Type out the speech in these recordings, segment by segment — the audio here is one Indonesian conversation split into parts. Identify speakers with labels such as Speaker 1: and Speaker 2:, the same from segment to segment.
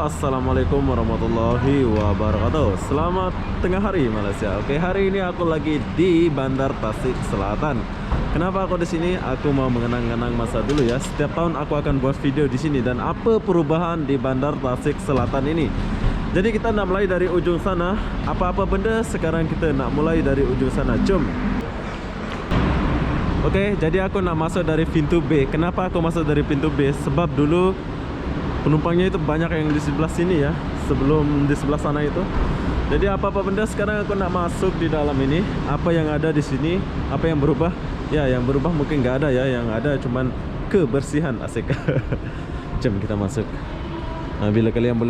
Speaker 1: Assalamualaikum warahmatullahi wabarakatuh. Selamat tengah hari Malaysia. Oke, hari ini aku lagi di Bandar Tasik Selatan. Kenapa aku di sini? Aku mau mengenang-kenang masa dulu ya. Setiap tahun aku akan buat video di sini dan apa perubahan di Bandar Tasik Selatan ini. Jadi kita nak mulai dari ujung sana. Apa-apa benda sekarang kita nak mulai dari ujung sana. Jom. Oke, jadi aku nak masuk dari pintu B. Kenapa aku masuk dari pintu B? Sebab dulu penumpangnya itu banyak yang di sebelah sini ya, sebelum di sebelah sana itu. Jadi apa-apa benda sekarang aku nak masuk di dalam ini. Apa yang ada di sini, apa yang berubah? Ya, yang berubah mungkin nggak ada ya, yang ada cuman kebersihan. Asik. Jom kita masuk. Nah, bila kalian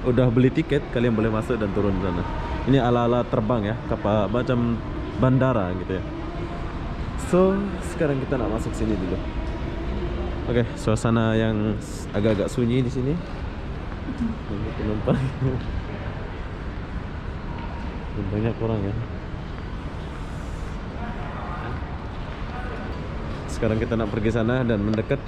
Speaker 1: udah beli tiket, kalian boleh masuk dan turun di sana. Ini ala-ala terbang ya, kapal macam bandara gitu ya. So, sekarang kita nak masuk sini dulu. Oke, suasana yang agak-agak sunyi di sini. Banyak penumpang. Banyak orang ya. Sekarang kita nak pergi sana dan mendekat.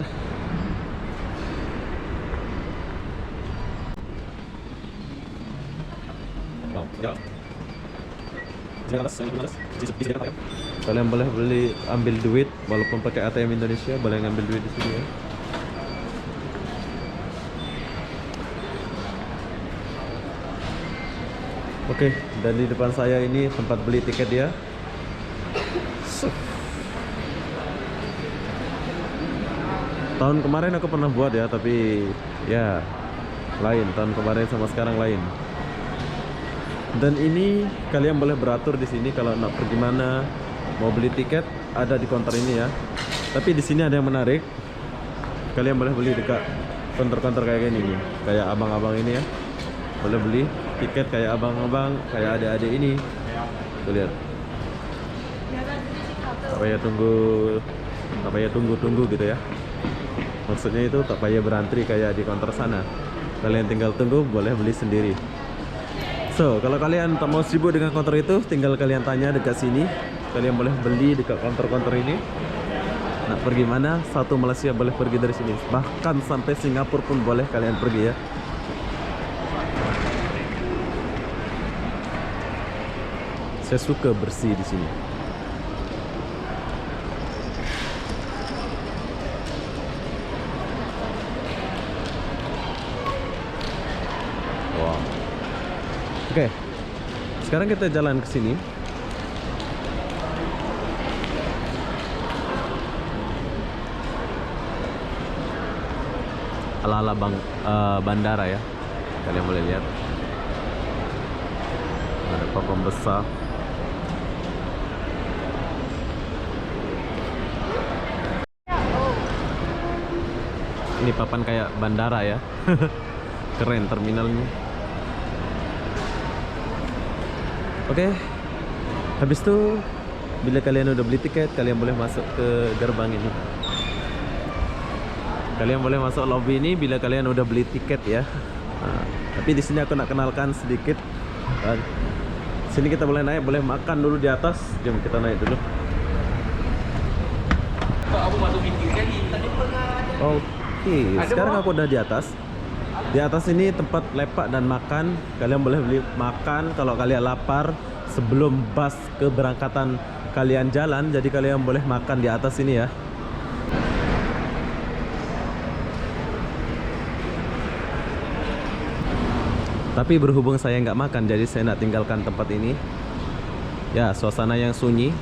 Speaker 1: Kalian boleh ambil duit walaupun pakai ATM Indonesia, boleh ngambil duit di sini ya. Oke, dan di depan saya ini tempat beli tiket dia. Tahun kemarin aku pernah buat ya, tapi ya lain, tahun kemarin sama sekarang lain. Dan ini kalian boleh beratur di sini kalau nak pergi mana, mau beli tiket ada di counter ini ya. Tapi di sini ada yang menarik. Kalian boleh beli dekat counter-counter kayak gini nih, kayak abang-abang ini ya. Boleh beli tiket kayak abang-abang, kayak adik-adik ini. Tuh lihat. Tak payah tunggu gitu ya. Maksudnya itu tak payah berantri kayak di counter sana. Kalian tinggal tunggu, boleh beli sendiri. So, kalau kalian tak mau sibuk dengan counter itu, tinggal kalian tanya dekat sini. Kalian boleh beli dekat counter-counter ini. Nak pergi mana? Satu Malaysia boleh pergi dari sini. Bahkan sampai Singapura pun boleh kalian pergi ya. Saya suka bersih di sini. Wow. Oke, sekarang kita jalan ke sini. Ala-ala bandara ya. Kalian boleh lihat. Ada papan besar. Ini papan kayak bandara ya. Keren terminalnya. Oke, habis itu bila kalian udah beli tiket, kalian boleh masuk ke gerbang ini. Kalian boleh masuk lobby ini bila kalian udah beli tiket ya. Nah, tapi di sini aku nak kenalkan sedikit. Dan sini kita boleh naik, boleh makan dulu di atas. Jom kita naik dulu. Oke, sekarang aku udah di atas. Di atas ini tempat lepak dan makan. Kalian boleh beli makan kalau kalian lapar sebelum bus keberangkatan kalian jalan. Jadi kalian boleh makan di atas ini ya. Tapi berhubung saya nggak makan, jadi saya nak tinggalkan tempat ini. Ya, suasana yang sunyi.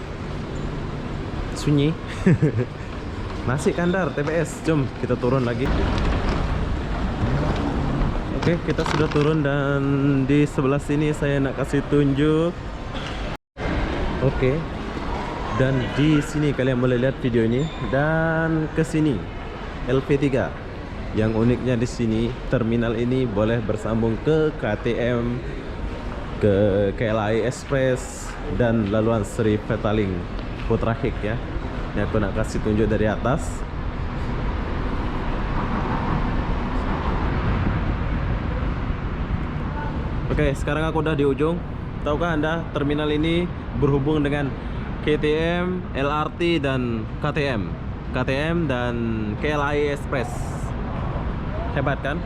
Speaker 1: Nasi kandar TBS. Jom kita turun lagi. Oke, kita sudah turun dan di sebelah sini saya nak kasih tunjuk. Oke. Dan di sini kalian boleh lihat video ini dan ke sini LP3. Yang uniknya di sini terminal ini boleh bersambung ke KTM, ke KLI Express dan laluan Seri Petaling Putrahik ya. Ini aku nak kasih tunjuk dari atas. Oke, sekarang aku udah di ujung. Tahukah Anda terminal ini berhubung dengan KTM, LRT dan KTM dan KLI Express. Hebat kan?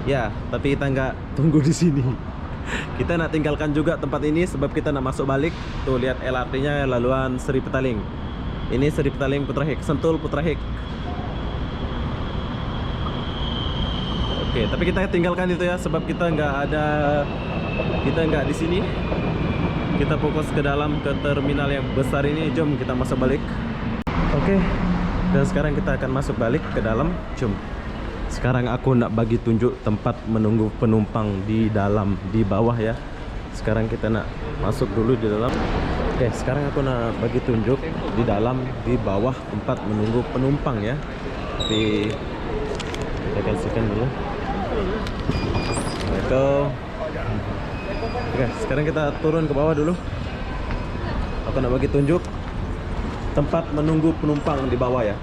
Speaker 1: Ya, tapi kita nggak tunggu di sini. Kita nak tinggalkan juga tempat ini sebab kita nak masuk balik. Tuh lihat LRT-nya laluan Seri Petaling. Ini Seri Petaling Putrahik, Sentul Putrahik. Oke, tapi kita tinggalkan itu ya sebab kita nggak di sini. Kita fokus ke dalam ke terminal yang besar ini. Jom kita masuk balik. Oke. Dan sekarang kita akan masuk balik ke dalam. Jom. Sekarang aku nak bagi tunjuk tempat menunggu penumpang di dalam, di bawah ya. Sekarang kita nak masuk dulu di dalam. Oke, sekarang aku nak bagi tunjuk di dalam, di bawah tempat menunggu penumpang ya. Tapi kita kasihkan dulu. Itu. Oke, sekarang kita turun ke bawah dulu. Aku nak bagi tunjuk tempat menunggu penumpang di bawah ya.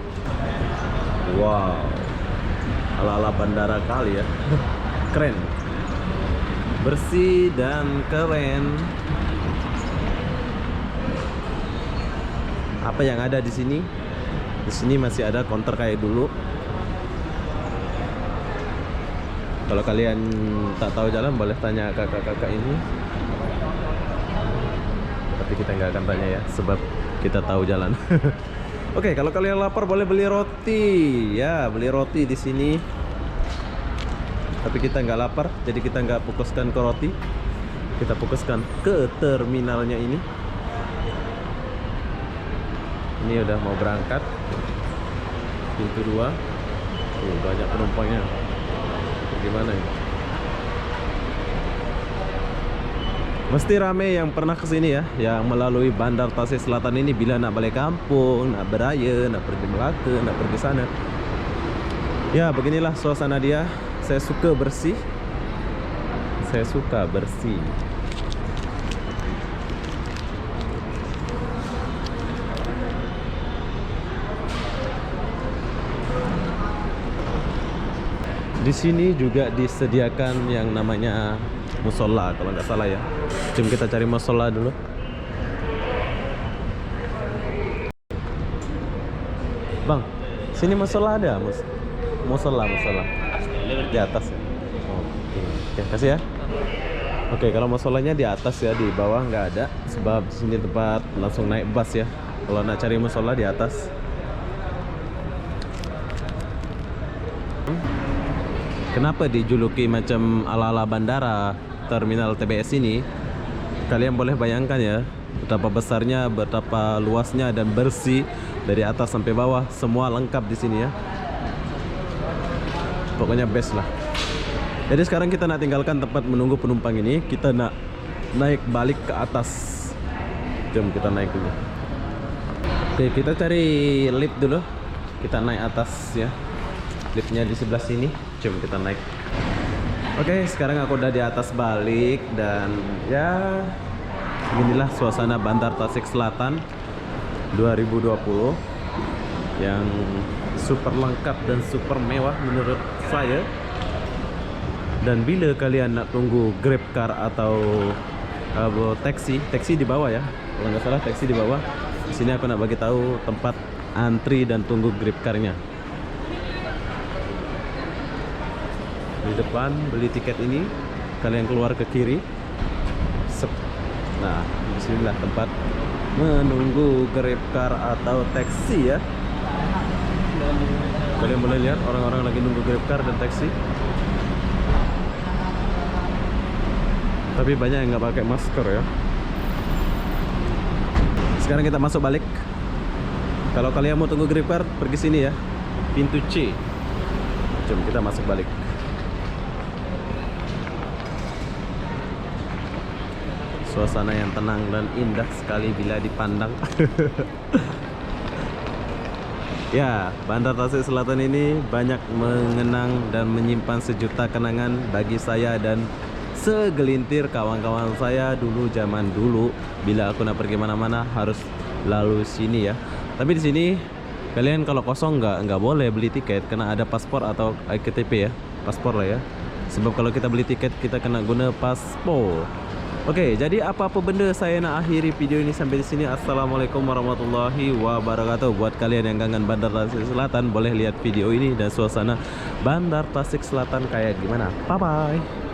Speaker 1: Wow. Ala-ala bandara kali ya. Keren. Bersih dan keren. Apa yang ada di sini? Di sini masih ada counter kayak dulu. Kalau kalian tak tahu jalan boleh tanya kakak-kakak ini. Tapi kita nggak akan tanya ya, sebab kita tahu jalan. Oke, kalau kalian lapar boleh beli roti. Ya, beli roti di sini. Tapi kita nggak lapar, jadi kita nggak fokuskan ke roti. Kita fokuskan ke terminalnya ini. Ini udah mau berangkat. Pintu 2. Banyak penumpangnya. Gimana ya? Mesti rame yang pernah kesini ya, yang melalui Bandar Tasik Selatan ini bila nak balik kampung, nak beraya, nak pergi Melaka, nak pergi sana. Ya, beginilah suasana dia. Saya suka bersih. Saya suka bersih. Di sini juga disediakan yang namanya musola kalau nggak salah ya. Jom kita cari musola dulu. Bang, sini musola ada? Musola di atas ya. Oke, kasih ya. Oke, kalau musolanya di atas ya, di bawah nggak ada. Sebab di sini tempat langsung naik bus ya. Kalau nak cari musola di atas. Kenapa dijuluki macam ala-ala bandara terminal TBS ini? Kalian boleh bayangkan ya, betapa besarnya, betapa luasnya dan bersih dari atas sampai bawah, semua lengkap di sini ya. Pokoknya best lah. Jadi sekarang kita nak tinggalkan tempat menunggu penumpang ini, kita nak naik balik ke atas. Jom kita naik dulu. Oke, kita cari lift dulu. Kita naik atas ya. Liftnya di sebelah sini. Jom kita naik. Oke, sekarang aku udah di atas balik. Dan ya, inilah suasana Bandar Tasik Selatan 2020 yang super lengkap dan super mewah menurut saya. Dan bila kalian nak tunggu Grab car atau taksi di bawah ya, kalau nggak salah taksi di bawah. Di sini aku nak bagi tahu tempat antri dan tunggu Grab car-nya. Di depan beli tiket ini, kalian keluar ke kiri. Nah, disinilah tempat menunggu Grab car atau taksi ya. Kalian boleh lihat orang-orang lagi nunggu Grab car dan taksi. Tapi banyak yang nggak pakai masker ya. Sekarang kita masuk balik. Kalau kalian mau tunggu Grab car, pergi sini ya, pintu C. Jom kita masuk balik. Suasana yang tenang dan indah sekali bila dipandang. Ya, Bandar Tasik Selatan ini banyak mengenang dan menyimpan sejuta kenangan bagi saya dan segelintir kawan-kawan saya dulu, zaman dulu. Bila aku nak pergi mana-mana harus lalu sini ya. Tapi di sini kalian kalau kosong nggak boleh beli tiket, kena ada paspor atau KTP ya, paspor lah ya. Sebab kalau kita beli tiket kita kena guna paspor. Oke, jadi apa-apa benda saya nak akhiri video ini sampai di sini. Assalamualaikum warahmatullahi wabarakatuh. Buat kalian yang kangen Bandar Tasik Selatan, boleh lihat video ini dan suasana Bandar Tasik Selatan kayak gimana. Bye bye.